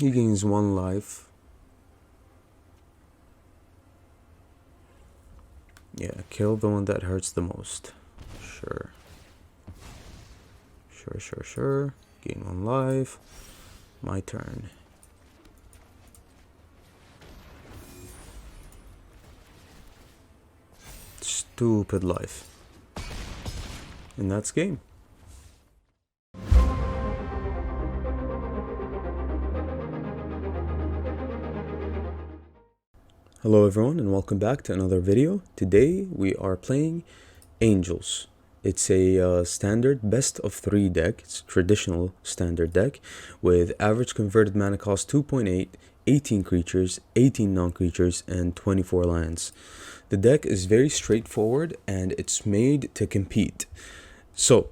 He gains 1 life. Yeah, kill the one that hurts the most. Sure. Sure. Gain 1 life. My turn. Stupid life. And that's game. Hello everyone and welcome back to another video. Today we are playing Angels. It's a standard best of 3 deck. It's a traditional standard deck with average converted mana cost 2.8, 18 creatures, 18 non-creatures, and 24 lands. The deck is very straightforward and it's made to compete. So,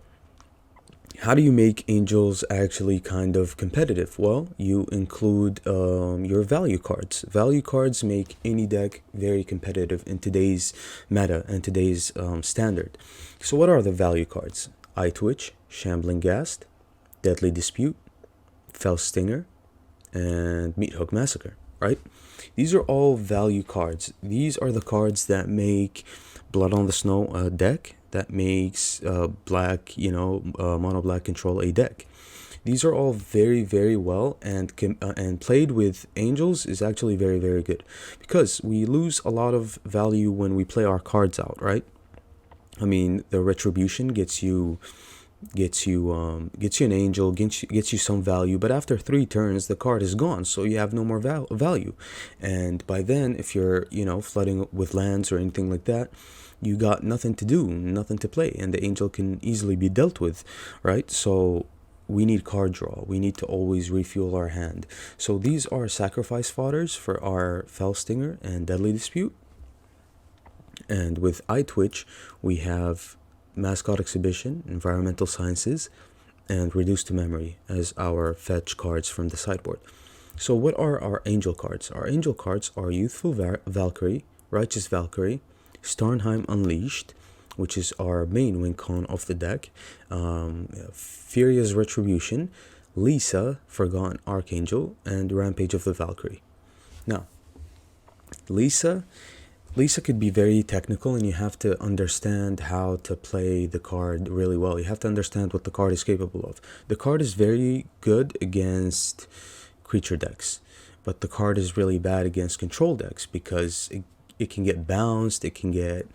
how do you make Angels actually kind of competitive? Well, you include your value cards. Value cards make any deck very competitive in today's meta and today's standard. So what are the value cards? Eye Twitch, Shambling Ghast, Deadly Dispute, Fell Stinger, and Meathook Massacre, right? These are all value cards. These are the cards that make Blood on the Snow a deck, that makes black, mono black control a deck. These are all very well, and played with Angels is actually very good, because we lose a lot of value when we play our cards out, right? I mean, the Retribution gets you an Angel, gets you some value, but after 3 turns the card is gone, so you have no more value. And by then, if you're flooding with lands or anything like that, you got nothing to do, nothing to play, and the Angel can easily be dealt with, right? So we need card draw. We need to always refuel our hand. So these are sacrifice fodders for our Fell Stinger and Deadly Dispute. And with Eye Twitch, we have Mascot Exhibition, Environmental Sciences, and Reduce to Memory as our fetch cards from the sideboard. So what are our Angel cards? Our Angel cards are Youthful Valkyrie, Righteous Valkyrie, Starnheim Unleashed, which is our main win con of the deck, Furious Retribution, Lisa, Forgotten Archangel, and Rampage of the Valkyrie. Now, Lisa could be very technical, and you have to understand how to play the card really well. You have to understand what the card is capable of. The card is very good against creature decks, but the card is really bad against control decks, because it can get bounced, it can get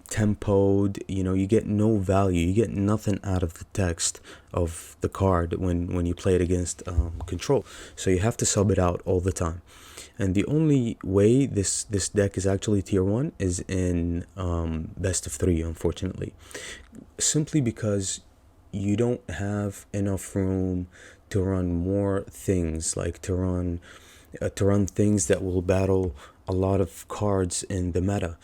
tempoed, you get no value, you get nothing out of the text of the card when you play it against control. So you have to sub it out all the time. And the only way this deck is actually tier 1 is in best of 3, unfortunately. Simply because you don't have enough room to run more things, like to run things that will battle a lot of cards in the meta.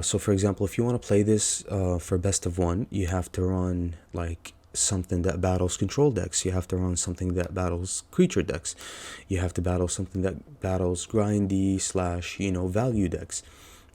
So for example, if you want to play this for best of 1, you have to run like something that battles control decks. You have to run something that battles creature decks. You have to battle something that battles grindy / value decks.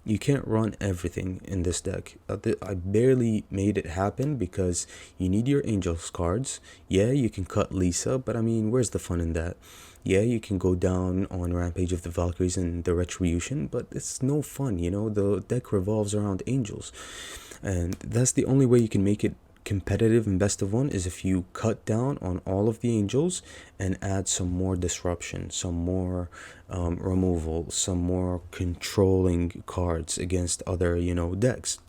You can't run everything in this deck. I barely made it happen because you need your Angels cards. Yeah, you can cut Lisa, but I mean, where's the fun in that? Yeah, you can go down on Rampage of the Valkyries and the Retribution, but it's no fun, the deck revolves around Angels. And that's the only way you can make it competitive in best of 1, is if you cut down on all of the Angels and add some more disruption, some more removal, some more controlling cards against other decks.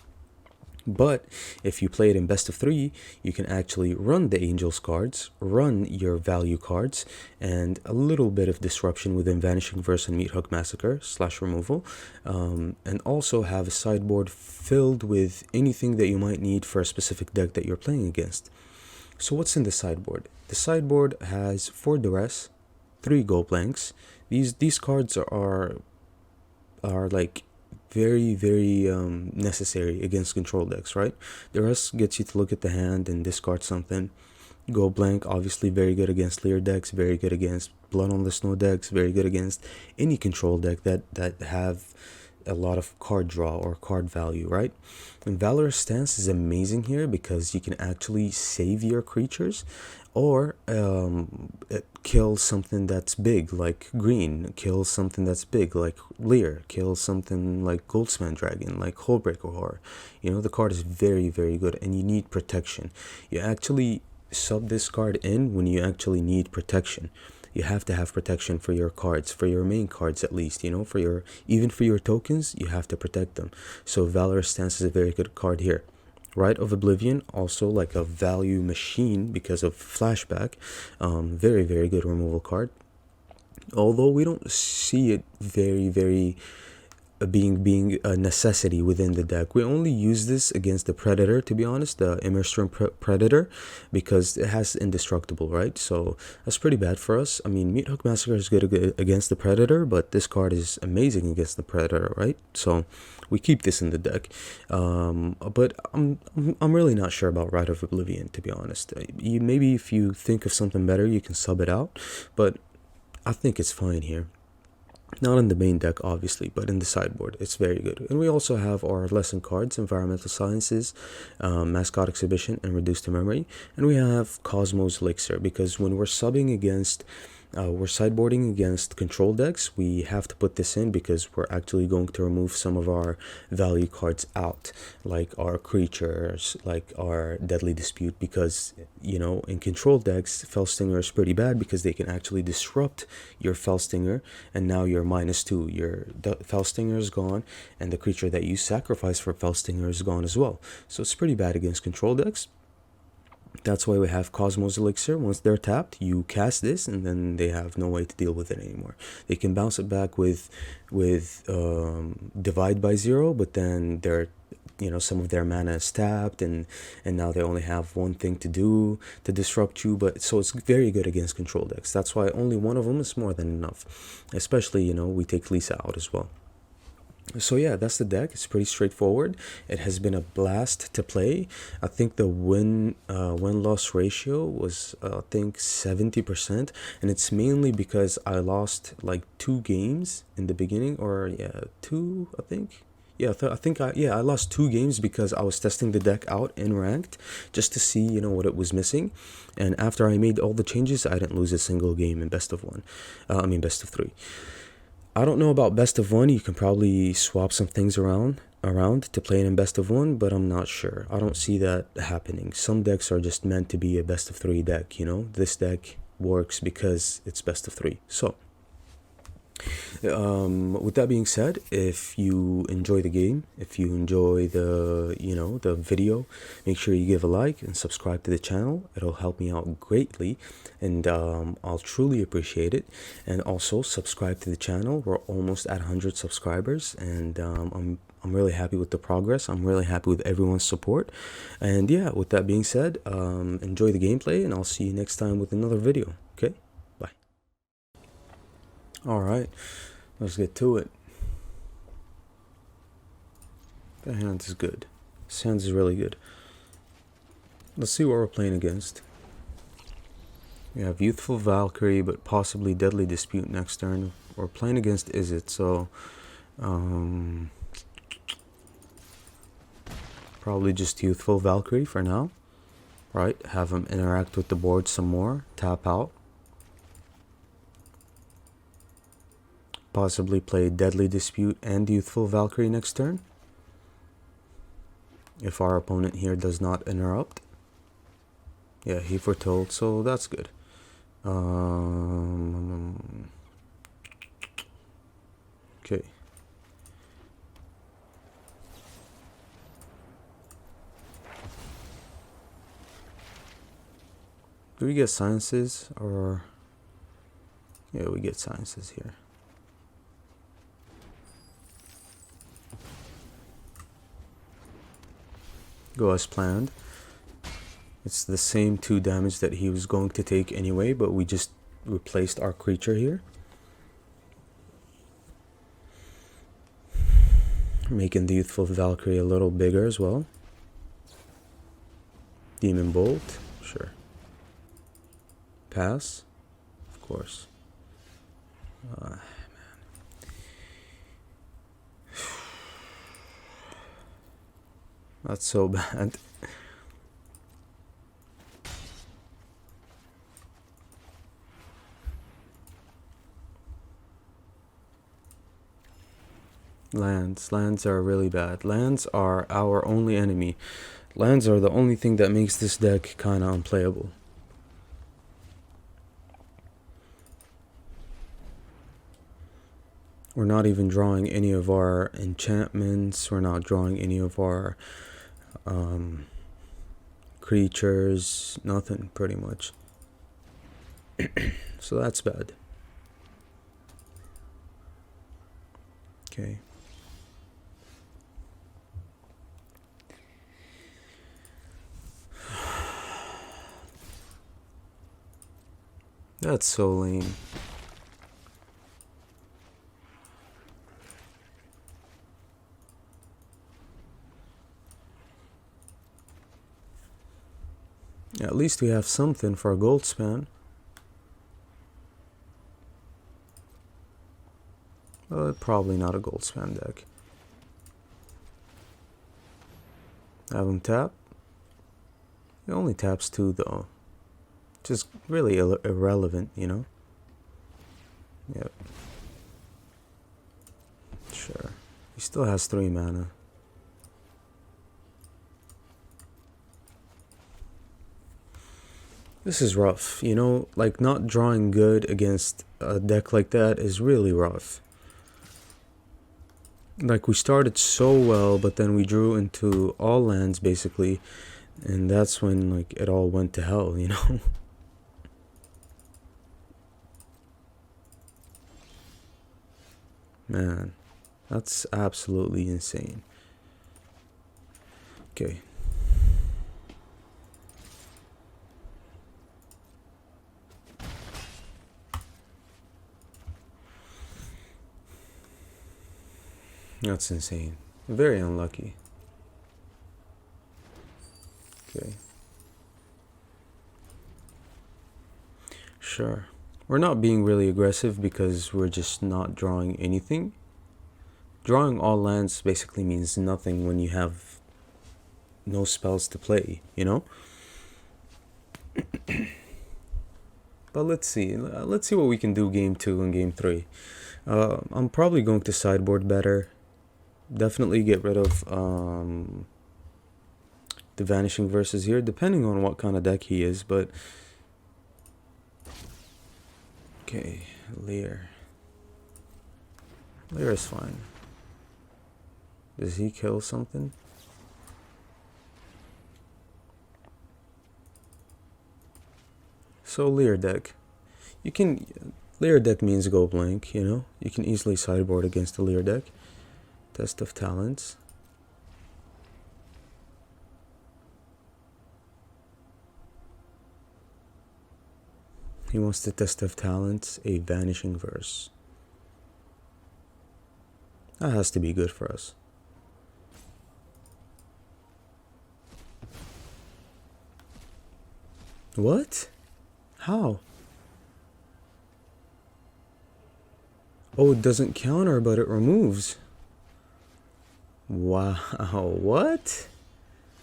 But if you play it in best of 3, you can actually run the Angels cards, run your value cards, and a little bit of disruption within Vanishing Verse and Meathook Massacre / removal, and also have a sideboard filled with anything that you might need for a specific deck that you're playing against. So what's in the sideboard? The sideboard has 4 Duress, 3 Gold Blanks. These cards are like very necessary against control decks, right? The rest gets you to look at the hand and discard something. Go blank, obviously very good against Leer decks, very good against Blood on the Snow decks, very good against any control deck that have a lot of card draw or card value, right? And Valorous Stance is amazing here because you can actually save your creatures, or kill something that's big like green, kill something that's big like Lear, kill something like Goldsman Dragon, like Hullbreaker Horror. You know, the card is very, very good, and you need protection. You actually sub this card in when you actually need protection. You have to have protection for your cards, for your main cards at least, you know, for your, even for your tokens, you have to protect them. So Valorous Stance is a very good card here. Rite of Oblivion, also like a value machine because of flashback. Very, very good removal card. Although we don't see it very being a necessity within the deck. We only use this against the Predator, to be honest, the Immerstrom Predator, because it has Indestructible, right? So that's pretty bad for us. I mean, Meathook Massacre is good against the Predator, but this card is amazing against the Predator, right? So we keep this in the deck. But I'm really not sure about Rite of Oblivion, to be honest. Maybe if you think of something better, you can sub it out, but I think it's fine here. Not in the main deck, obviously, but in the sideboard, it's very good. And we also have our lesson cards, Environmental Sciences, Mascot Exhibition, and Reduced to Memory. And we have Cosmos Elixir, because when we're subbing against, we're sideboarding against control decks, we have to put this in because we're actually going to remove some of our value cards out, like our creatures, like our Deadly Dispute, because, you know, in control decks, Fellstinger is pretty bad because they can actually disrupt your Fellstinger, and now you're -2. Your Fellstinger is gone, and the creature that you sacrifice for Fellstinger is gone as well. So it's pretty bad against control decks. That's why we have Cosmos Elixir. Once they're tapped, you cast this, and then they have no way to deal with it anymore. They can bounce it back with Divide by 0, but then they're, you know, some of their mana is tapped, and now they only have one thing to do to disrupt you. But so it's very good against control decks. That's why only one of them is more than enough. Especially, you know, we take Lisa out as well. So yeah, that's the deck. It's pretty straightforward. It has been a blast to play. I think the win-loss ratio was I think 70%, and it's mainly because I lost like 2 games in the beginning, or yeah, 2 I think. Yeah, I lost 2 games because I was testing the deck out in ranked just to see, you know, what it was missing. And after I made all the changes, I didn't lose a single game in best of 1. Best of 3. I don't know about best of 1. You can probably swap some things around to play it in best of 1, but I'm not sure. I don't see that happening. Some decks are just meant to be a best of 3 deck, you know. This deck works because it's best of 3. So with that being said, if you enjoy the game, if you enjoy the video, make sure you give a like and subscribe to the channel. It'll help me out greatly, and I'll truly appreciate it. And also subscribe to the channel. We're almost at 100 subscribers, and I'm really happy with the progress. I'm really happy with everyone's support. And yeah, with that being said, enjoy the gameplay, and I'll see you next time with another video. Okay, bye. All right, let's get to it. That hand is good. This hand is really good. Let's see what we're playing against. We have Youthful Valkyrie, but possibly Deadly Dispute next turn. We're playing against Izzet, so probably just Youthful Valkyrie for now. Right, have him interact with the board some more, tap out. Possibly play Deadly Dispute and Youthful Valkyrie next turn, if our opponent here does not interrupt. Yeah, he foretold, so that's good. Okay. Do we get Sciences, or... Yeah, we get Sciences here. Go as planned. It's the same 2 damage that he was going to take anyway, but we just replaced our creature here. Making the Youthful Valkyrie a little bigger as well. Demon Bolt, sure. Pass, of course. Man. That's so bad. Lands are really bad. Lands are our only enemy. Lands are the only thing that makes this deck kind of unplayable. We're not even drawing any of our enchantments. We're not drawing any of our creatures. Nothing, pretty much. So that's bad. Okay. That's so lame. At least we have something for a gold span. Well, probably not a gold span deck. Have him tap. He only taps 2 though. Just really irrelevant, you know? Yep. Sure. He still has 3 mana. This is rough, you know? Like, not drawing good against a deck like that is really rough. Like, we started so well, but then we drew into all lands, basically. And that's when, like, it all went to hell, you know? Man, that's absolutely insane. Okay. That's insane. Very unlucky. Okay. Sure. We're not being really aggressive because we're just not drawing anything. Drawing all lands basically means nothing when you have no spells to play, you know? But let's see. Let's see what we can do game 2 and game 3. I'm probably going to sideboard better. Definitely get rid of the Vanishing Verses here, depending on what kind of deck he is, but... Okay, Lear. Lear is fine. Does he kill something? So Lear deck. You can... Lear deck means go blank, you know? You can easily sideboard against the Lear deck. Test of Talents. He wants to Test of Talents a Vanishing Verse. That has to be good for us. What? How? Oh, it doesn't counter, but it removes. Wow, what?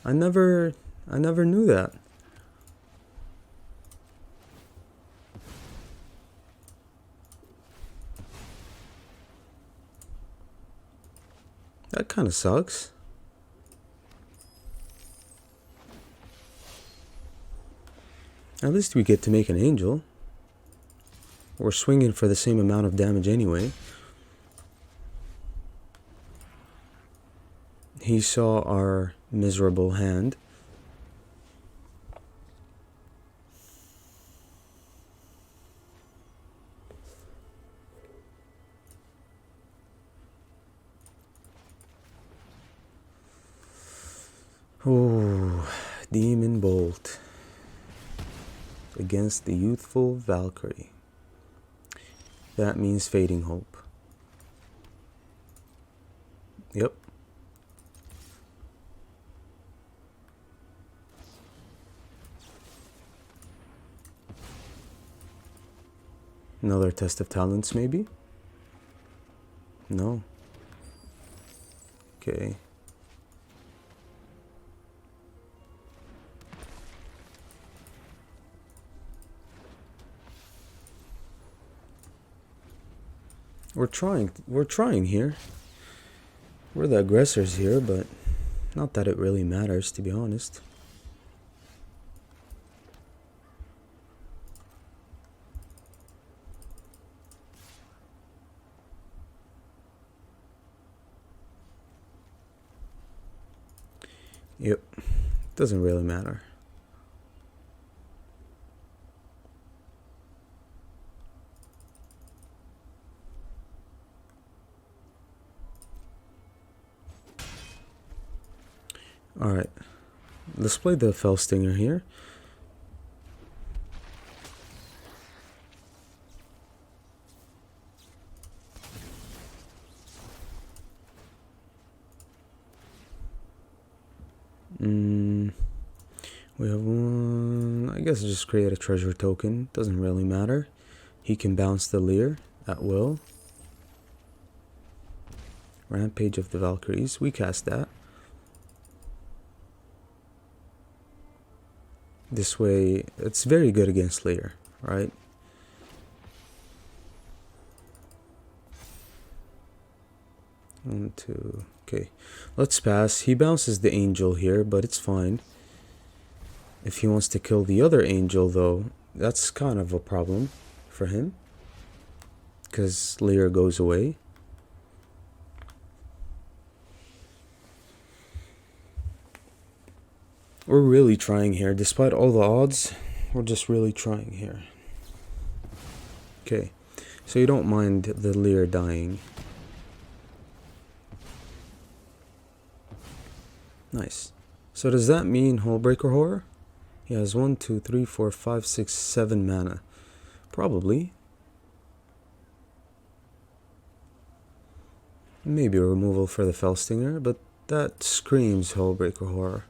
I never knew that. That kind of sucks. At least we get to make an angel. We're swinging for the same amount of damage anyway. He saw our miserable hand. Oh, Demon Bolt against the youthful Valkyrie. That means Fading Hope. Yep. Another Test of Talents, maybe? No. Okay. We're trying here. We're the aggressors here, but not that it really matters, to be honest. Yep, doesn't really matter. Alright, let's play the Fell Stinger here. We have one. I guess just create a treasure token. Doesn't really matter. He can bounce the Leer at will. Rampage of the Valkyries. We cast that. This way, it's very good against Leer, right? One, two. Okay, let's pass. He bounces the angel here, but it's fine. If he wants to kill the other angel, though, that's kind of a problem for him, because Leer goes away. We're really trying here. Despite all the odds, we're just really trying here. Okay, so you don't mind the Leer dying. Nice. So does that mean Hullbreaker Horror? He has 1, 2, 3, 4, 5, 6, 7 mana. Probably. Maybe a removal for the Fell Stinger, but that screams Hullbreaker Horror.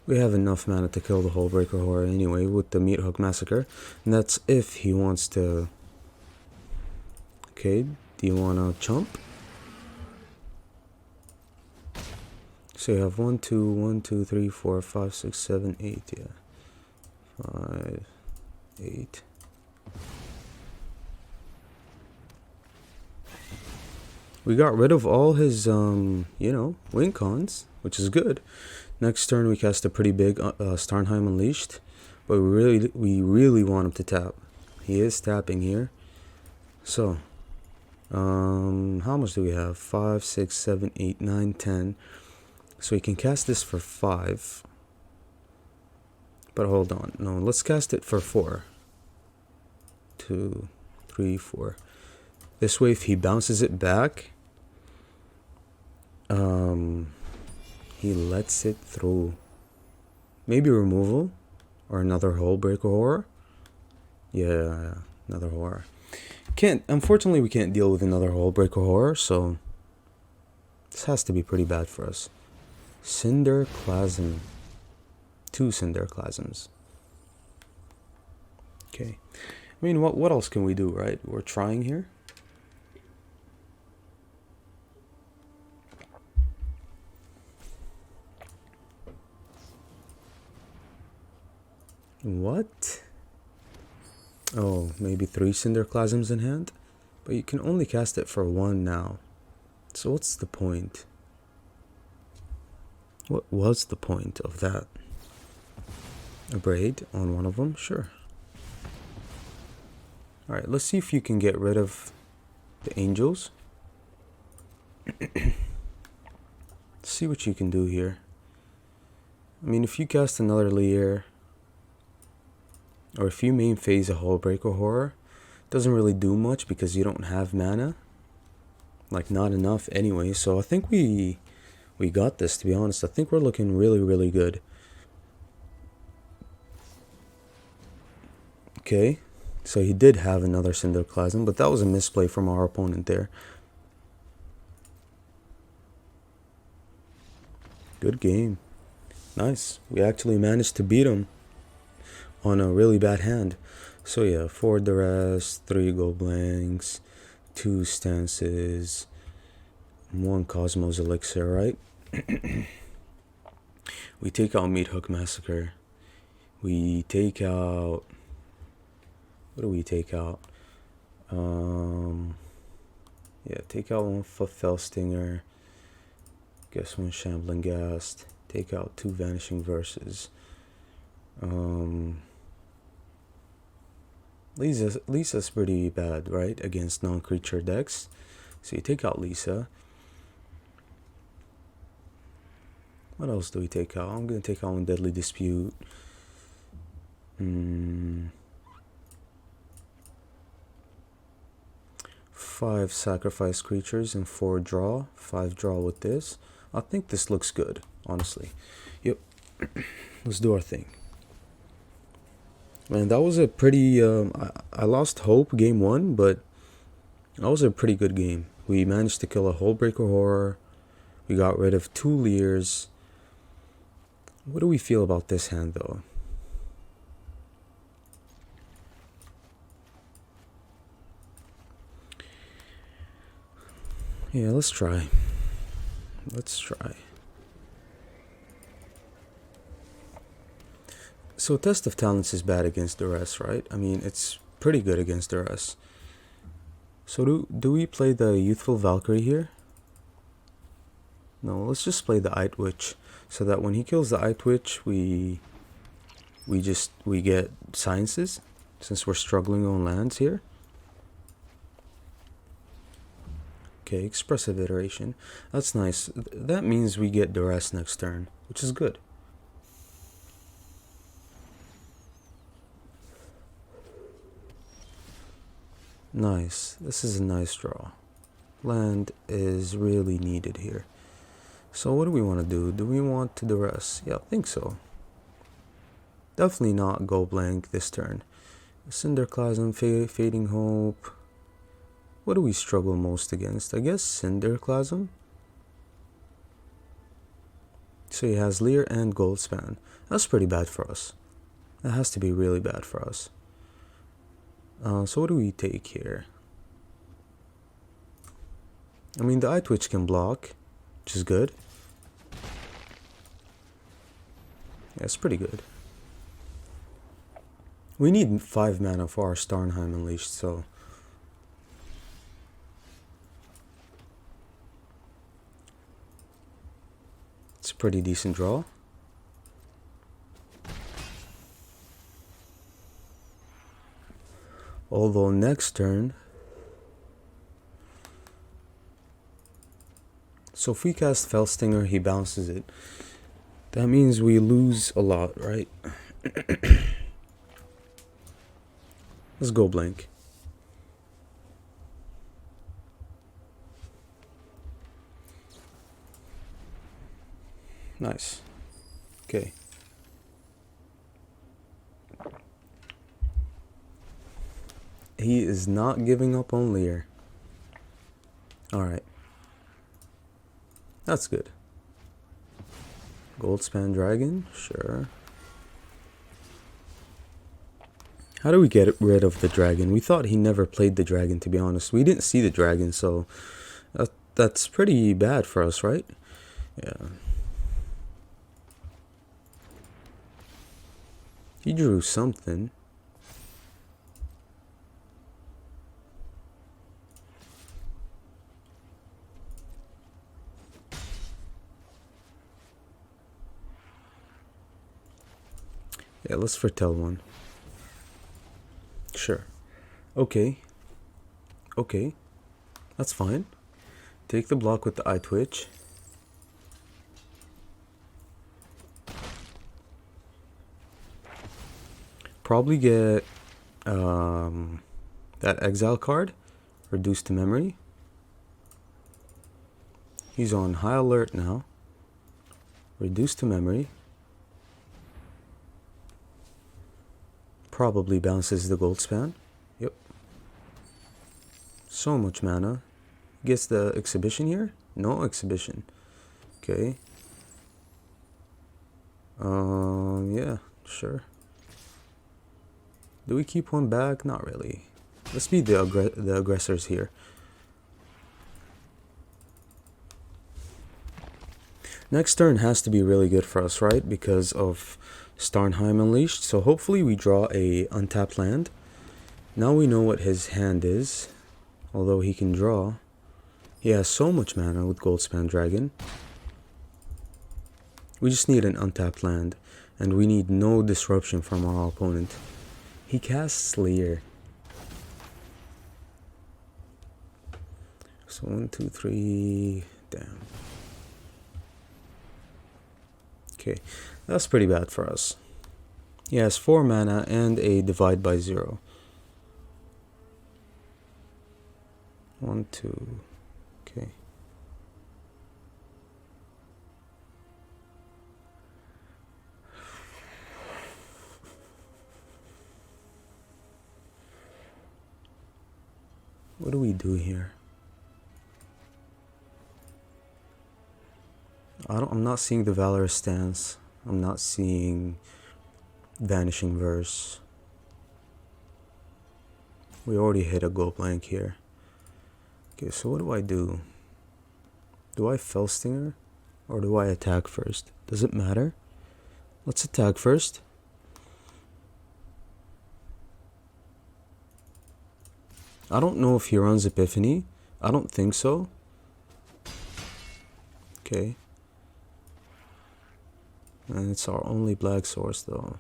We have enough mana to kill the Hullbreaker Horror anyway with the Meathook Massacre. And that's if he wants to... Okay, do you want to chump? So you have 1, 2, 1, 2, 3, 4, 5, 6, 7, 8, yeah. 5, 8. We got rid of all his, you know, win cons, which is good. Next turn we cast a pretty big Starnheim Unleashed, but we really want him to tap. He is tapping here. So, how much do we have? 5, 6, 7, 8, 9, 10. So he can cast this for 5. But hold on, no, let's cast it for 4. 2, 3, 4. This way, if he bounces it back, he lets it through. Maybe removal or another Hullbreaker Horror. Yeah, another horror. Unfortunately, we can't deal with another Hullbreaker Horror, so this has to be pretty bad for us. Cinderclasm. 2 Cinderclasms. Okay. I mean, what else can we do, right? We're trying here. What? Oh, maybe 3 Cinderclasms in hand? But you can only cast it for 1 now. So what's the point? What was the point of that? A braid on one of them? Sure. Alright, let's see if you can get rid of the angels. See what you can do here. I mean, if you cast another Leer, or if you main phase a Hullbreaker Horror, doesn't really do much because you don't have mana. Like, not enough anyway. So I think we got this, to be honest. I think we're looking really, really good. Okay, so he did have another Cinderclasm, but that was a misplay from our opponent there. Good game. Nice. We actually managed to beat him on a really bad hand. So yeah, 4 Duress, 3 Gold Blanks, 2 Stances, 1 Cosmos Elixir, right? We take out Meathook Massacre. We take out What do we take out? Yeah, take out one Fell Stinger. Guess one Shambling Ghast. Take out 2 Vanishing Verses. Lisa's pretty bad, right? Against non-creature decks. So you take out Lisa. What else do we take out? I'm gonna take out one Deadly Dispute. 5 sacrifice creatures and 4 draw. 5 draw with this. I think this looks good, honestly. Yep. Let's do our thing. Man, that was a pretty... I lost hope game 1, but that was a pretty good game. We managed to kill a Hullbreaker Horror. We got rid of 2 Leers. What do we feel about this hand, though? Yeah, let's try. Let's try. So Test of Talents is bad against Duress, right? I mean, it's pretty good against Duress. So do we play the Youthful Valkyrie here? No, let's just play the Ice Witch, so that when he kills the Ice Witch, we get Sciences, since we're struggling on lands here. Okay, Expressive Iteration. That's nice. That means we get Duress next turn, which is good. Nice. This is a nice draw. Land is really needed here. So what do we want to do? Do we want to Duress? Yeah, I think so. Definitely not go blank this turn. Cinderclasm, Fading Hope. What do we struggle most against? I guess Cinderclasm. So he has Leer and Goldspan. That's pretty bad for us. That has to be really bad for us. So what do we take here? I mean, the Ice Witch can block, which is good. Yeah, it's pretty good. We need 5 mana for our Starnheim Unleashed, so... it's a pretty decent draw. Although next turn... so if we cast Fellstinger, he bounces it. That means we lose a lot, right? Let's go blank. Nice. Okay. He is not giving up on Leer. Alright. That's good. Goldspan Dragon? Sure. How do we get rid of the dragon? We thought he never played the dragon, to be honest. We didn't see the dragon, so that's pretty bad for us, right? Yeah. He drew something. Yeah, let's foretell one. Sure. Okay. Okay. That's fine. Take the block with the Eye Twitch. Probably get that exile card reduced to memory. He's on high alert now. Reduced to memory. Probably bounces the Goldspan. Yep. So much mana. Gets the exhibition here? No exhibition. Okay. Yeah, sure. Do we keep one back? Not really. Let's be the aggressors here. Next turn has to be really good for us, right? Because of Starnheim Unleashed. So hopefully we draw a untapped land. Now we know what his hand is, although he can draw. He has so much mana with Goldspan Dragon. We just need an untapped land, and we need no disruption from our opponent. He casts Leer. So 1, 2, 3, damn. Okay, that's pretty bad for us. He has 4 mana and a divide by 0. 1, 2, okay. What do we do here? I'm not seeing the Valorous Stance. I'm not seeing Vanishing Verse. We already hit a go blank here. Okay, so what do I do? Do I Fell Stinger? Or do I attack first? Does it matter? Let's attack first. I don't know if he runs Epiphany. I don't think so. Okay. And it's our only black source though.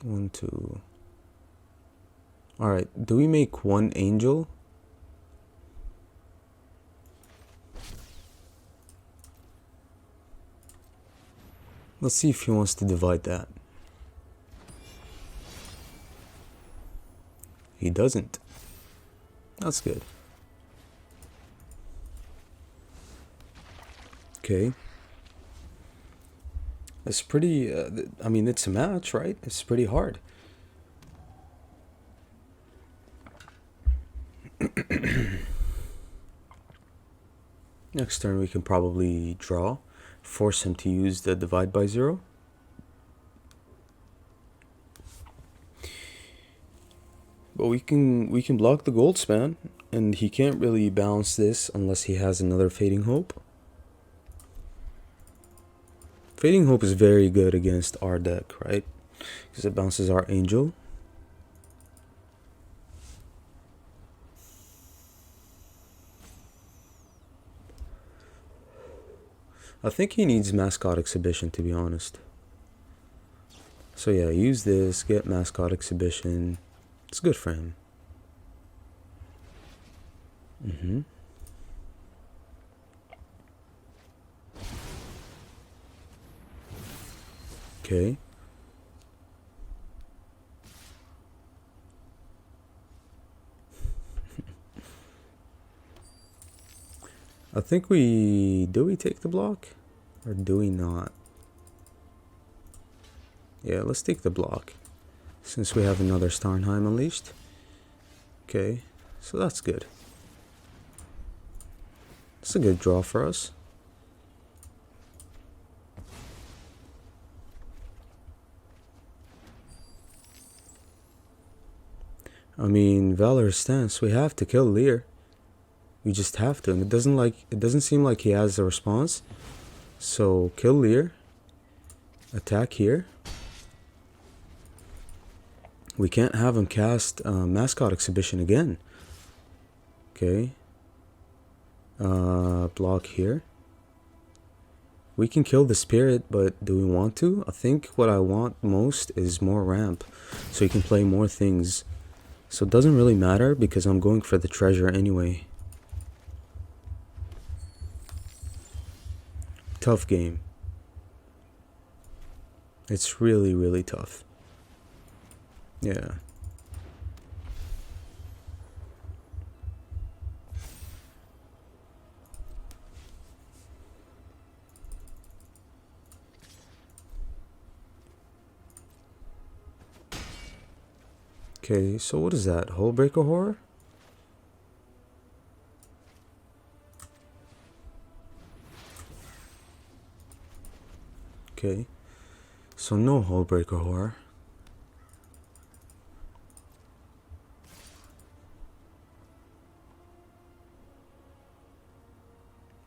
1, 2. Alright, do we make 1 angel? Let's see if he wants to divide that. He doesn't. That's good. Okay. It's pretty, I mean, it's a match, right? It's pretty hard. Next turn we can probably draw, force him to use the divide by 0. But we can block the Goldspan, and he can't really bounce this unless he has another Fading Hope. Fading Hope is very good against our deck, right? Because it bounces our Angel. I think he needs Mascot Exhibition, to be honest. So yeah, use this, get Mascot Exhibition. It's good for him. Okay. I think do we take the block? Or do we not? Yeah, let's take the block. Since we have another Starnheim Unleashed. Okay, so that's good. It's a good draw for us. I mean, Valorous Stance, we have to kill Leer. We just have to, and it doesn't seem like he has a response. So kill Leer. Attack here. We can't have him cast Mascot Exhibition again. Okay. Block here. We can kill the spirit, but do we want to? I think what I want most is more ramp, so you can play more things. So it doesn't really matter because I'm going for the treasure anyway. Tough game. It's really, really tough. Yeah. Okay, so what is that? Hullbreaker Horror? Okay. So no Hullbreaker Horror.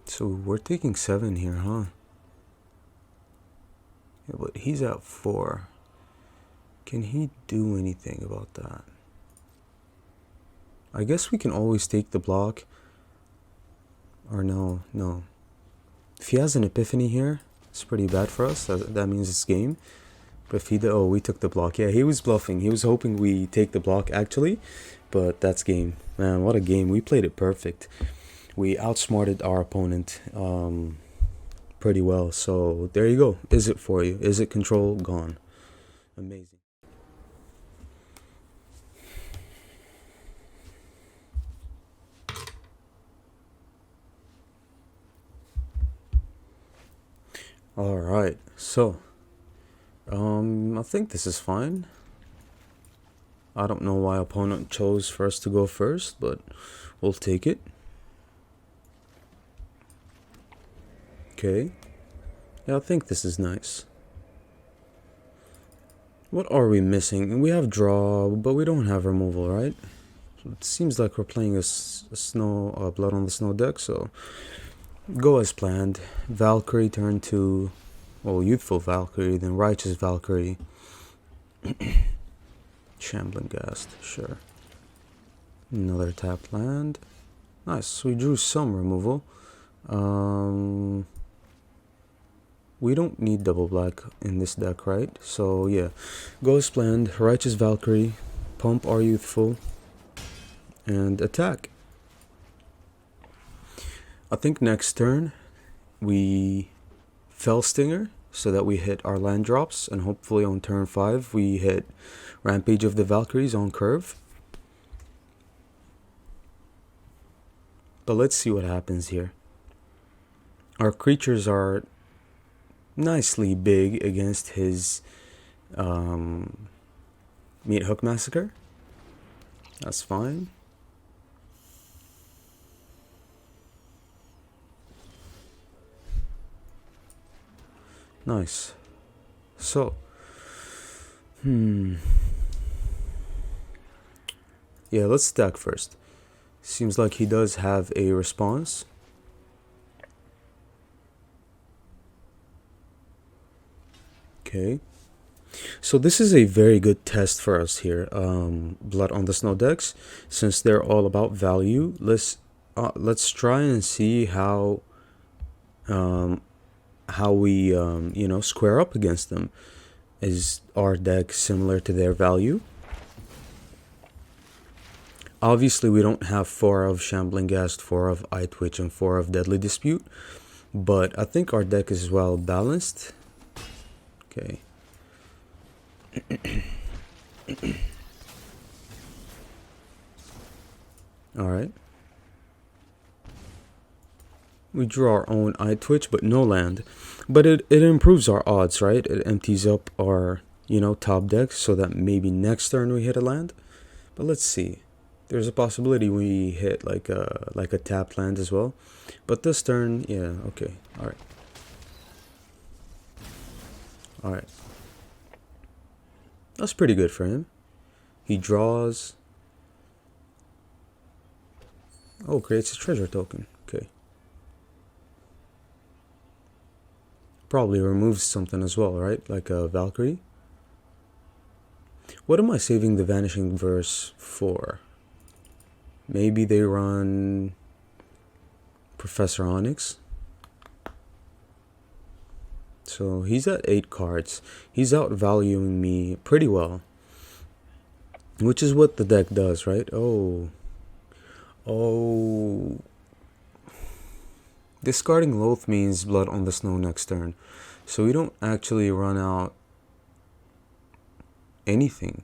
So we're taking 7 here, huh? Yeah, but he's at 4. Can he do anything about that? I guess we can always take the block. Or no. If he has an epiphany here, it's pretty bad for us. That means it's game. But if he did, oh, we took the block. Yeah, he was bluffing. He was hoping we take the block actually, but that's game. Man, what a game. We played it perfect. We outsmarted our opponent pretty well. So there you go. Izzet for you. Izzet control gone. Amazing. All right. So I think this is fine. I don't know why opponent chose for us to go first, but we'll take it. Okay. Yeah, I think this is nice. What are we missing? We have draw, but we don't have removal, right? It seems like we're playing a snow, blood on the snow deck, so go as planned. Valkyrie turn to, well, youthful Valkyrie, then righteous Valkyrie. Shambling Ghast, sure. Another tapped land. Nice, we drew some removal. We don't need double black in this deck, right? So yeah, go as planned. Righteous Valkyrie, pump our youthful, and attack. I think next turn we Fell Stinger so that we hit our land drops, and hopefully on turn 5 we hit Rampage of the Valkyries on curve. But let's see what happens here. Our creatures are nicely big against his Meat Hook Massacre. That's fine. Nice. So, yeah, let's stack first. Seems like he does have a response. Okay. So this is a very good test for us here. Blood on the Snow decks, since they're all about value. Let's try and see how we you know, square up against them. Is our deck similar to their value? Obviously we don't have 4 of Shambling Ghast, 4 of Eye Twitch, and 4 of Deadly Dispute, but I think our deck is well balanced. Okay. Alright. We draw our own Eye Twitch, but no land. But it improves our odds, right? It empties up our, you know, top deck so that maybe next turn we hit a land. But let's see. There's a possibility we hit like a tapped land as well. But this turn, yeah, okay. Alright. Alright. That's pretty good for him. He draws. Oh, creates a treasure token. Okay. Probably removes something as well, right? Like a Valkyrie. What am I saving the Vanishing Verse for? Maybe they run Professor Onyx. So he's at 8 cards. He's outvaluing me pretty well. Which is what the deck does, right? Oh. Discarding Loath means Blood on the Snow next turn. So we don't actually run out anything,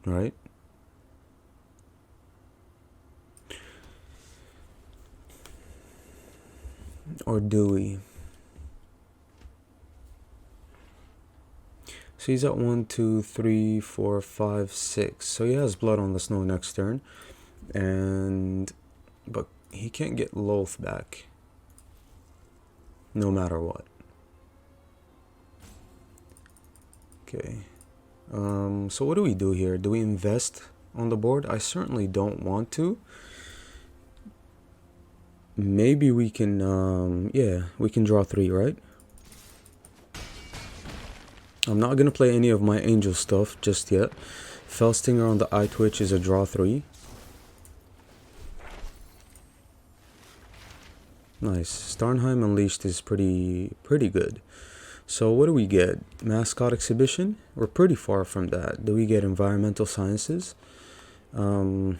right? Or do we? So he's at 1, 2, 3, 4, 5, 6. So he has Blood on the Snow next turn. But he can't get Loath back. No matter what. Okay. So what do we do here? Do we invest on the board? I certainly don't want to. Maybe we can, yeah, we can draw 3, right? I'm not gonna play any of my angel stuff just yet. Felstinger on the eye twitch is a draw 3. Nice. Starnheim Unleashed is pretty good. So what do we get? Mascot Exhibition? We're pretty far from that. Do we get Environmental Sciences? We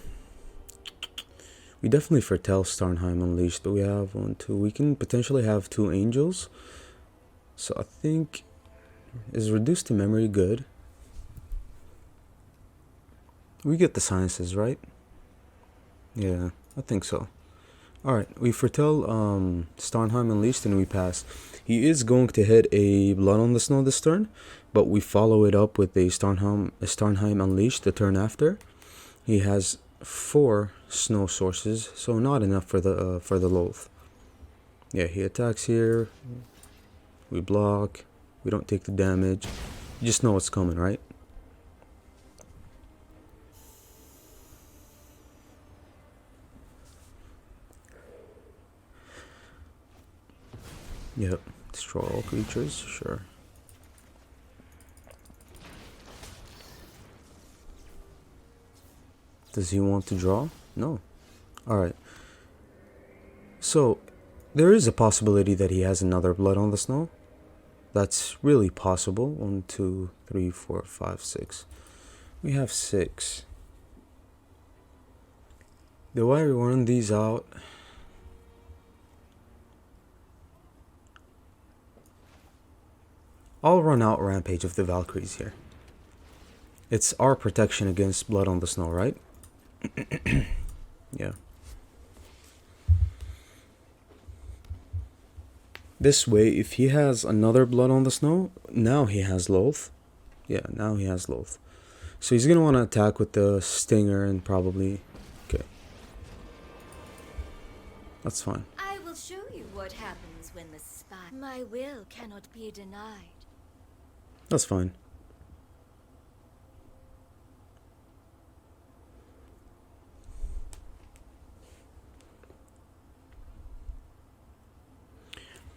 definitely foretell Starnheim Unleashed, but we have 1, 2. We can potentially have 2 angels. So I think, is Reduced to Memory good? We get the sciences, right? Yeah, I think so. Alright, we foretell Starnheim Unleashed and we pass. He is going to hit a Blood on the Snow this turn, but we follow it up with a Starnheim Unleashed the turn after. He has 4 snow sources, so not enough for the Loath. Yeah, he attacks here. We block. We don't take the damage. You just know what's coming, right? Yep. Destroy all creatures, sure. Does he want to draw? No. Alright. So, there is a possibility that he has another Blood on the Snow. That's really possible. 1, 2, 3, 4, 5, 6. We have 6. Do I run these out? I'll run out Rampage of the Valkyries here. It's our protection against Blood on the Snow, right? Yeah. This way, if he has another Blood on the Snow, now he has Loath. Yeah, now he has Loath. So he's gonna want to attack with the Stinger and probably... Okay. That's fine. I will show you what happens when the spy... My will cannot be denied. That's fine.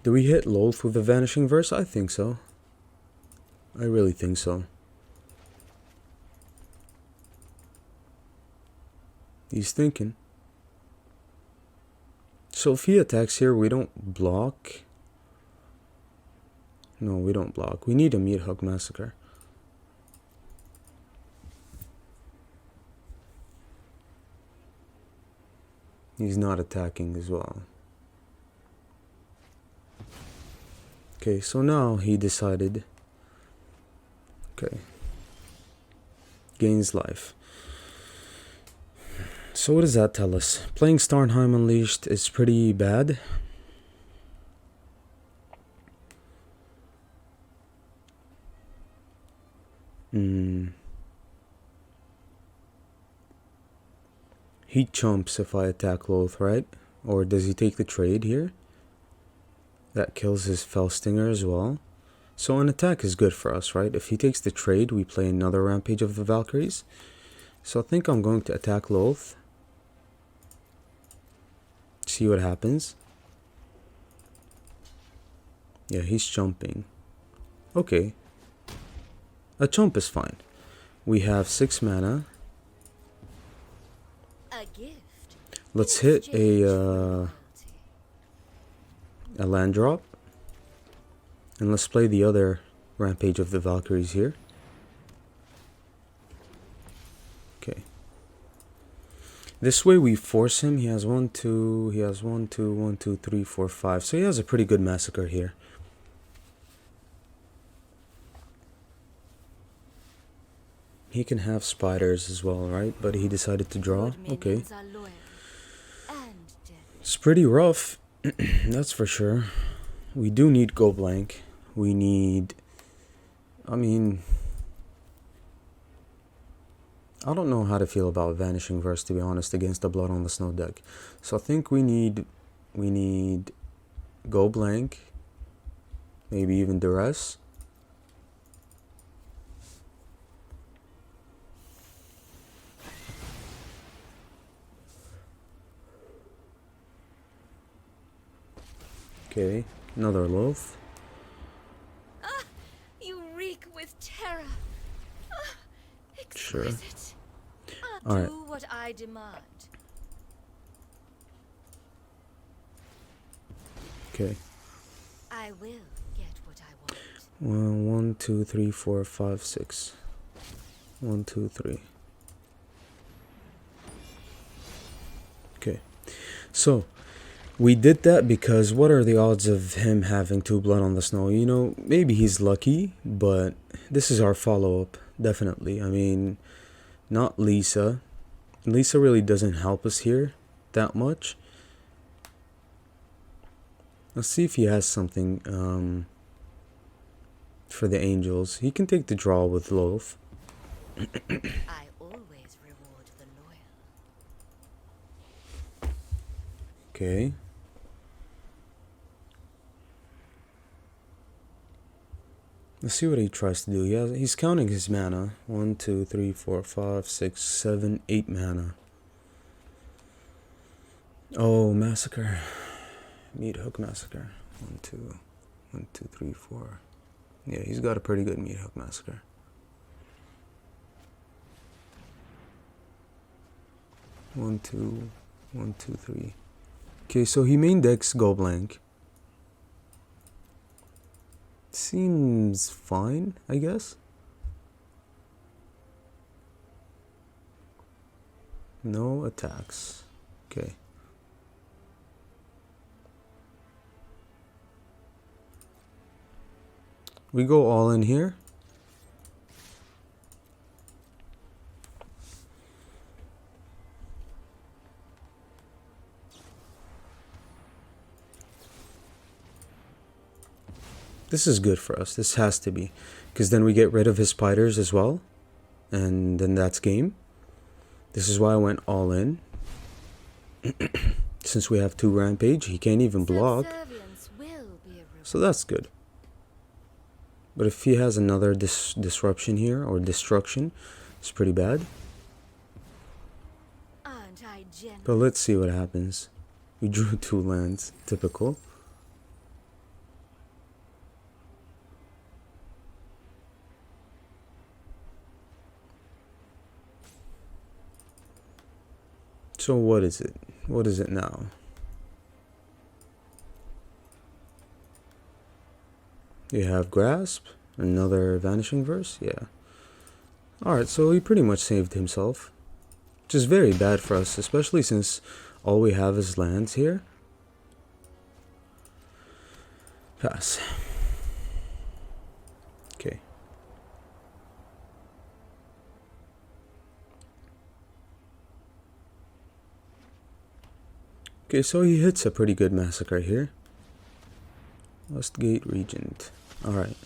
Do we hit Loath with the Vanishing Verse? I think so. I really think so. He's thinking. So if he attacks here, we don't block. No, we don't block. We need a Meat Hug Massacre. He's not attacking as well. Okay, so now he decided. Okay. Gains life. So what does that tell us? Playing Starnheim Unleashed is pretty bad. He chumps if I attack Loath, right? Or does he take the trade here? That kills his Felstinger as well. So an attack is good for us, right? If he takes the trade, we play another Rampage of the Valkyries. So I think I'm going to attack Loath. See what happens. Yeah, he's jumping. Okay. A chump is fine. We have 6 mana. A gift. Let's hit a land drop. And let's play the other Rampage of the Valkyries here. Okay. This way we force him. He has 1, 2. He has 1, 2, 1, 2, 3, 4, 5. So he has a pretty good massacre here. He can have spiders as well, right? But he decided to draw. Okay. It's pretty rough. That's for sure. We do need go blank. We need... I mean... I don't know how to feel about Vanishing Verse, to be honest, against the Blood on the Snow deck. So I think we need go blank. Maybe even Duress. Okay, another Loath. Ah, you reek with Sure. Izzet, All right. do what I demand. Okay. I will get what I want. Well, 1, 2, 3, 4, 5, 6. 1, 2, 3. Okay. So we did that because what are the odds of him having 2 blood on the snow? You know, maybe he's lucky, but this is our follow-up, definitely. I mean, not Lisa. Lisa really doesn't help us here that much. Let's see if he has something for the angels. He can take the draw with Loaf. I always reward the loyal. Okay. Let's see what he tries to do. He's counting his mana. 1, 2, 3, 4, 5, 6, 7, 8 mana. Oh, Massacre. Meat Hook Massacre. 1, 2, 1, 2, 3, 4. Yeah, he's got a pretty good Meat Hook Massacre. 1, 2, 1, 2, 3. Okay, so he main decks Go Blank. Seems fine, I guess. No attacks. Okay. We go all in here. This is good for us. This has to be. Because then we get rid of his spiders as well. And then that's game. This is why I went all in. Since we have 2 rampage, he can't even block. Subservience will be a reward. So that's good. But if he has another disruption here, or destruction, it's pretty bad. Aren't I generous? But let's see what happens. We drew 2 lands. Typical. So what is it? What is it now? You have Grasp, another Vanishing Verse, yeah. Alright, so he pretty much saved himself. Which is very bad for us, especially since all we have is lands here. Pass. Okay. Okay, so he hits a pretty good Massacre here. Westgate Regent. Alright.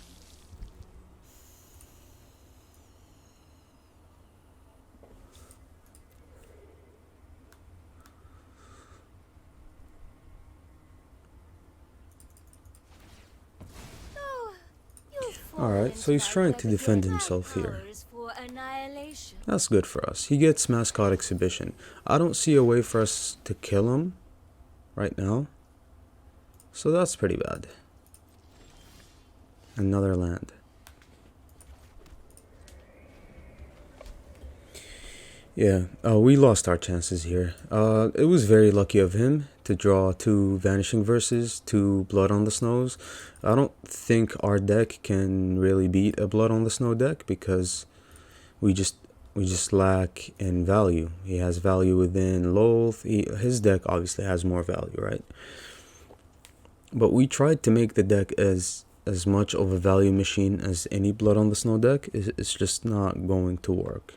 Oh, you've Alright, so he's trying to defend himself here. That's good for us. He gets Mascot Exhibition. I don't see a way for us to kill him right now. So that's pretty bad. Another land. Yeah, we lost our chances here. It was very lucky of him to draw 2 Vanishing Verses, 2 Blood on the Snows. I don't think our deck can really beat a Blood on the Snow deck because we just lack in value. He has value within Loath. His deck obviously has more value, right? But we tried to make the deck as much of a value machine as any Blood on the Snow deck. It's just not going to work.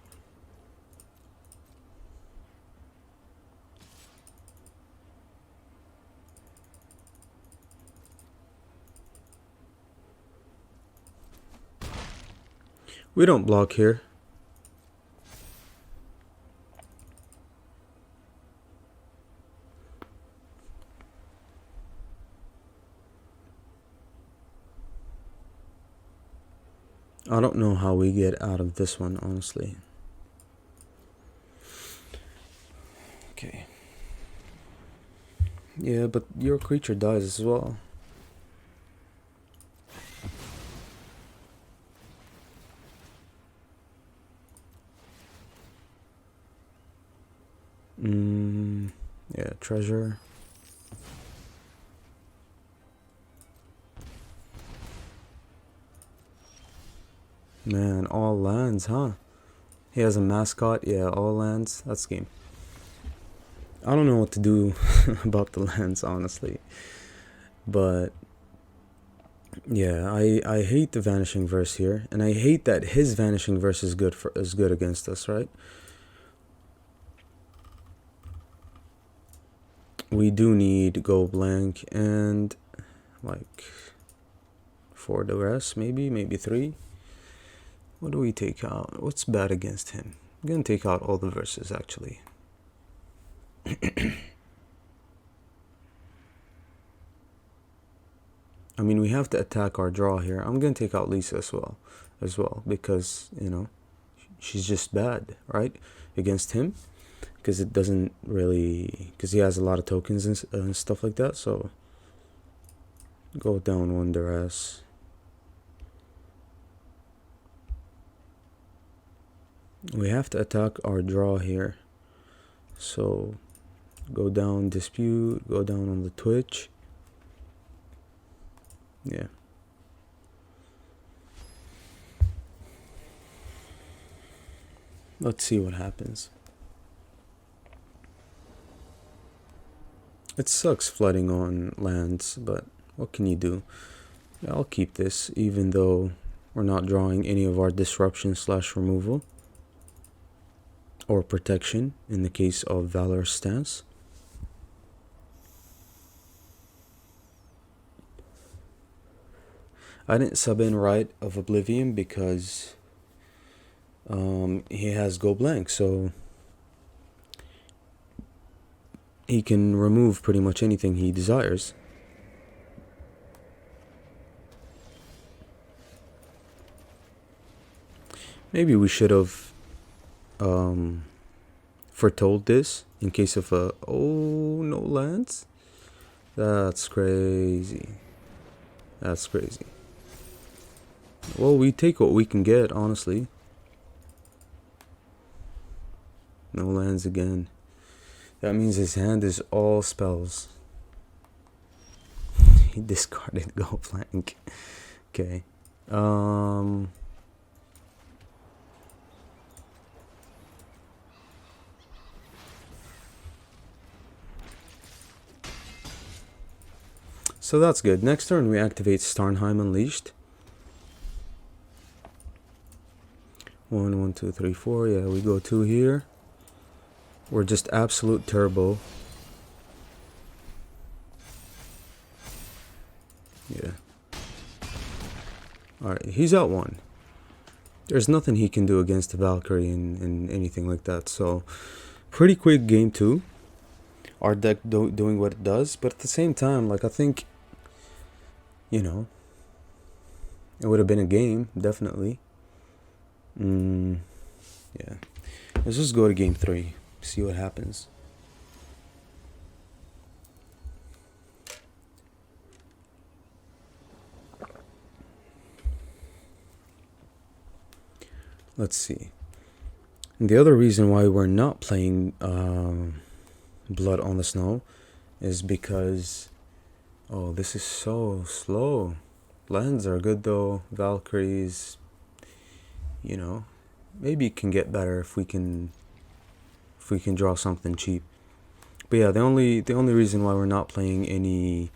We don't block here. I don't know how we get out of this one, honestly. Okay. Yeah, but your creature dies as well. Yeah, treasure. Man, all lands, huh? He has a mascot. Yeah, all lands. That's game. I don't know what to do about the lands, honestly. But yeah, I hate the vanishing verse here, and I hate that his vanishing verse is good against us, right? We do need go blank and like 4 the rest, maybe 3. What do we take out? What's bad against him? I'm gonna take out all the verses actually. I mean, we have to attack our draw here. I'm gonna take out Lisa as well, because she's just bad, right, against him, because it doesn't really, because he has a lot of tokens and stuff like that. So go down 1 duress. We have to attack our draw here, so go down dispute, go down on the Twitch. Yeah. Let's see what happens. It sucks flooding on lands, but what can you do? Yeah, I'll keep this, even though we're not drawing any of our disruption / removal or protection in the case of Valor's Stance. I didn't sub in Rite of Oblivion because he has go blank, so he can remove pretty much anything he desires. Maybe we should have foretold this in case of no lands. That's crazy. That's crazy. Well, we take what we can get, honestly. No lands again. That means his hand is all spells. He discarded go blank. Okay. So that's good. Next turn we activate Starnheim Unleashed. 1, 2, 3, 4. Yeah, we go 2 here. We're just absolute turbo. Yeah. Alright, he's out 1. There's nothing he can do against the Valkyrie and anything like that. So, pretty quick game 2. Our deck doing what it does. But at the same time, like, I think, it would have been a game, definitely. Yeah. Let's just go to game 3. See what happens. Let's see. And the other reason why we're not playing Blood on the Snow is because this is so slow. Lands are good though. Valkyries, maybe it can get better if we can draw something cheap. But yeah, the only reason why we're not playing any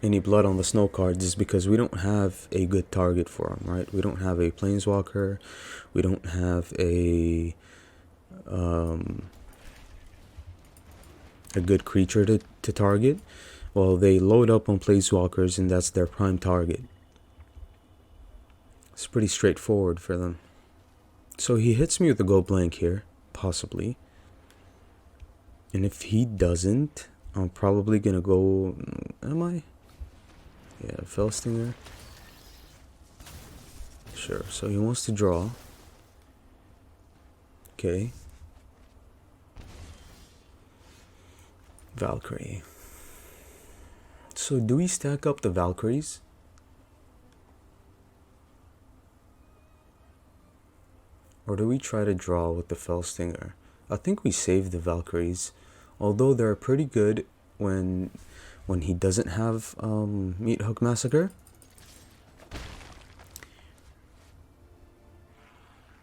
any Blood on the Snow cards is because we don't have a good target for them, right? We don't have a Planeswalker. We don't have a good creature to target. Well, they load up on Planeswalkers and that's their prime target. It's pretty straightforward for them. So he hits me with a go blank here, possibly. And if he doesn't, I'm probably gonna go. Am I? Yeah, Felstinger. Sure. So he wants to draw. Okay. Valkyrie. So do we stack up the Valkyries? Or do we try to draw with the Fellstinger? I think we save the Valkyries, although they're pretty good when he doesn't have Meat Hook Massacre.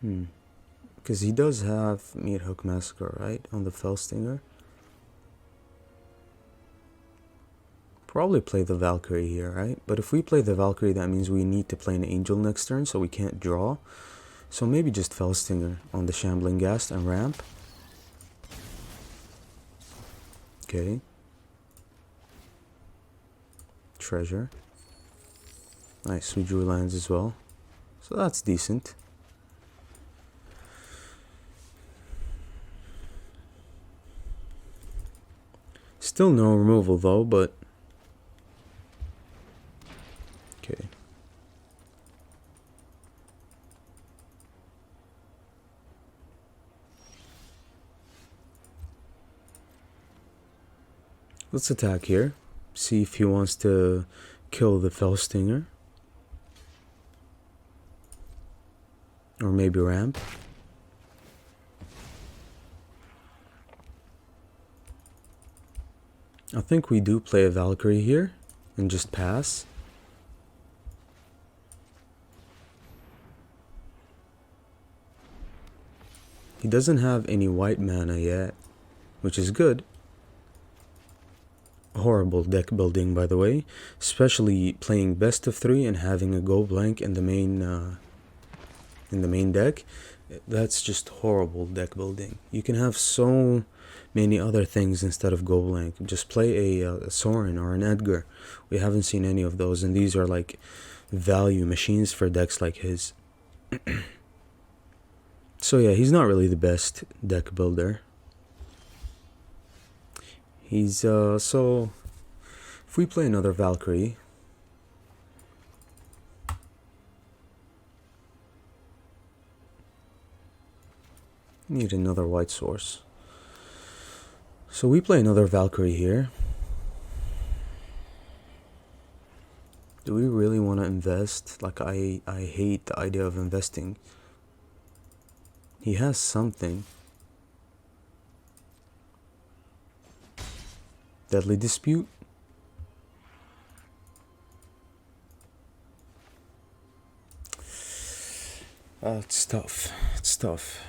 Because he does have Meat Hook Massacre, right, on the Fellstinger. Probably play the Valkyrie here, right? But if we play the Valkyrie, that means we need to play an Angel next turn, so we can't draw. So maybe just Fellstinger on the Shambling Ghast and ramp. Okay. Treasure. Nice, we drew lands as well. So that's decent. Still no removal though, but... Okay. Let's attack here. See if he wants to kill the Fellstinger. Or maybe ramp. I think we do play a Valkyrie here and just pass. He doesn't have any white mana yet, which is good. Horrible deck building, by the way, especially playing best of 3 and having a go blank in the main deck. That's just horrible deck building. You can have so many other things instead of go blank. Just play a Sorin or an Edgar. We haven't seen any of those, and these are like value machines for decks like his. So yeah, he's not really the best deck builder. He's so if we play another Valkyrie, need another white source. So we play another Valkyrie here. Do we really want to invest? Like I hate the idea of investing. He has something. Deadly Dispute. It's tough. It's tough.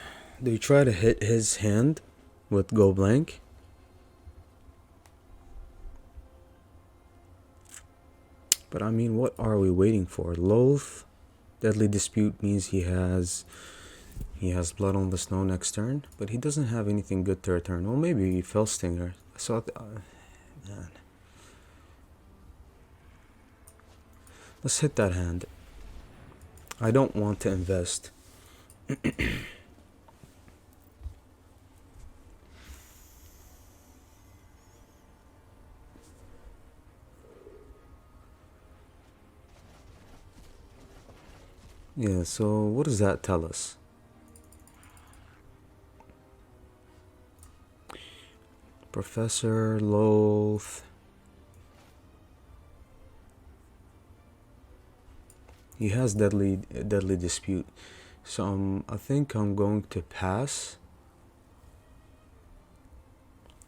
Do you try to hit his hand with go blank? But I mean, what are we waiting for? Loath. Deadly Dispute means he has Blood on the Snow next turn, but he doesn't have anything good to return. Well, maybe Fellstinger. So man. Let's hit that hand. I don't want to invest. Yeah, so what does that tell us? Professor Loath. He has deadly dispute. So I think I'm going to pass.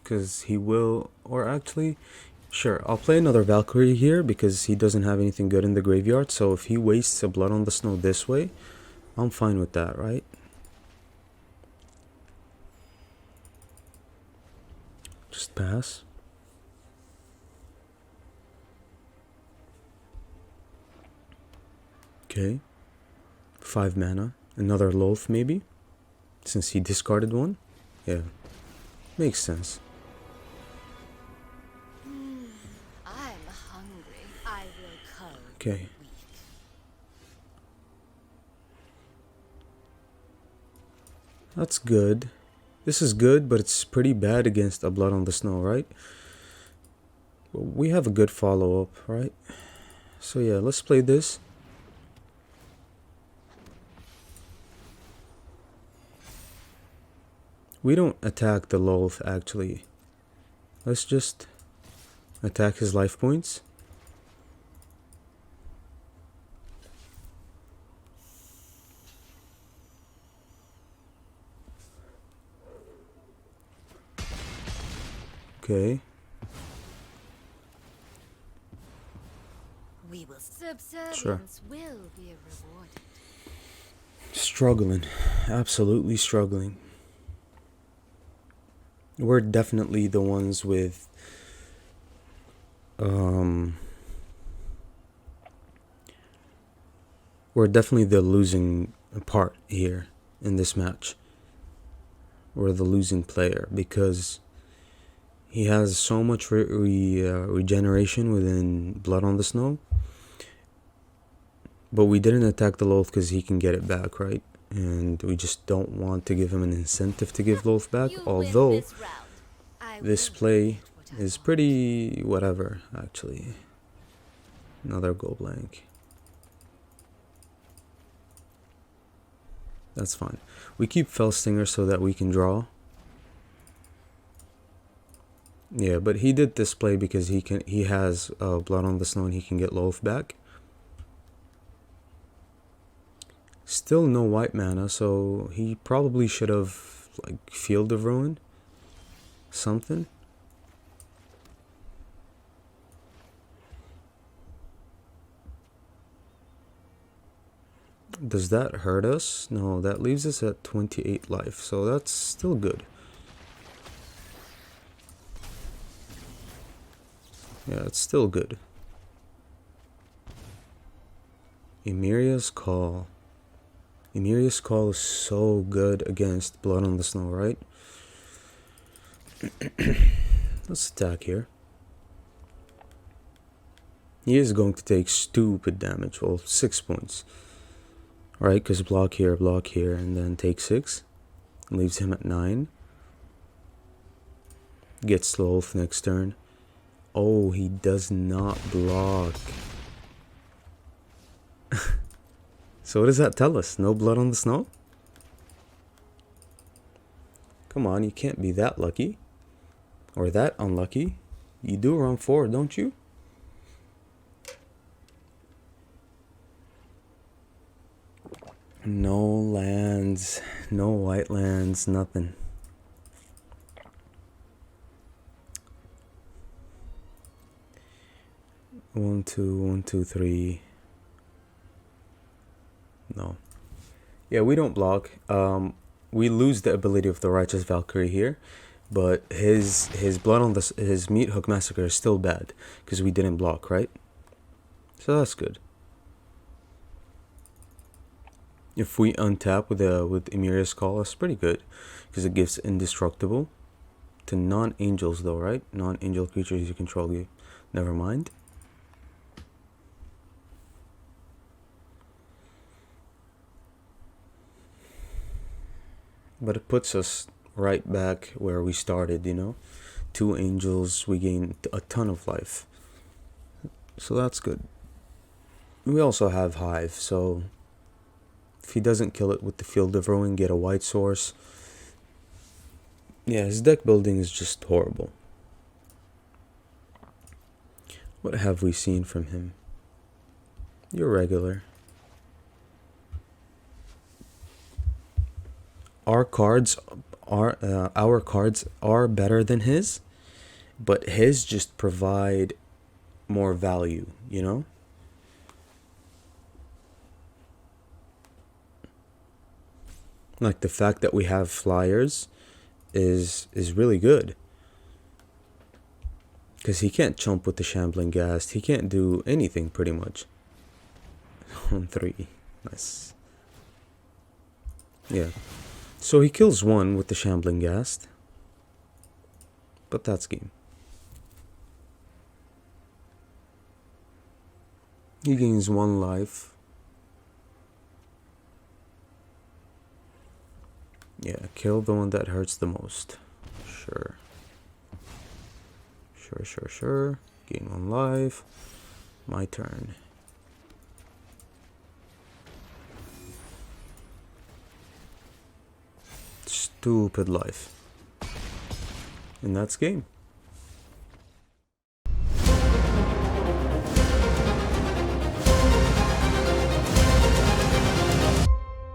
Because he will, or actually, sure, I'll play another Valkyrie here because he doesn't have anything good in the graveyard. So if he wastes a Blood on the Snow this way, I'm fine with that, right? Just pass. Okay. 5 mana. Another Loath maybe? Since he discarded one? Yeah. Makes sense. I'm hungry. I will come. Okay. That's good. This is good, but it's pretty bad against a Blood on the Snow, right? We have a good follow-up, right? So yeah, let's play this. We don't attack the Loath, actually. Let's just attack his life points. Okay. We will subservience Sure. will be rewarded. Struggling. Absolutely struggling. We're definitely the ones with we're definitely the losing part here in this match. We're the losing player because he has so much regeneration within Blood on the Snow. But we didn't attack the Loath because he can get it back, right? And we just don't want to give him an incentive to give Loath back. You win Although this round. I this will play get what I is want. pretty whatever, actually. Another go blank. That's fine. We keep Fellstinger so that we can draw. Yeah, but he did this play because he has Blood on the Snow and he can get Loath back. Still no white mana, so he probably should have like Field of Ruin. Something. Does that hurt us? No, that leaves us at 28 life, so that's still good. Yeah, it's still good. Emiria's Call. Emiria's Call is so good against Blood on the Snow, right? Let's attack here. He is going to take stupid damage, well, 6 points. Right, because block here, and then take 6. Leaves him at 9. Gets Loath next turn. Oh, he does not block. So what does that tell us? No Blood on the Snow? Come on, you can't be that lucky. Or that unlucky. You do round 4, don't you? No lands, no white lands, nothing. One, two, three. No. Yeah, we don't block. We lose the ability of the Righteous Valkyrie here, but his blood on his Meat Hook Massacre is still bad because we didn't block, right? So that's good. If we untap with Emiria's Call, that's pretty good because it gives Indestructible to non-angels though, right? Non-angel creatures you control. You never mind. But it puts us right back where we started, you know? 2 angels, we gain a ton of life. So that's good. We also have Hive, so if he doesn't kill it with the Field of Ruin, get a white source. Yeah, his deck building is just horrible. What have we seen from him? You're regular. Our cards are better than his, but his just provide more value, you know? Like the fact that we have flyers is really good. Because he can't chump with the Shambling Ghast. He can't do anything pretty much. On 3. Nice. Yeah. So he kills 1 with the Shambling Ghast. But that's game. He gains 1 life. Yeah, kill the one that hurts the most. Sure. Sure. Gain 1 life. My turn. Stupid life. And that's game.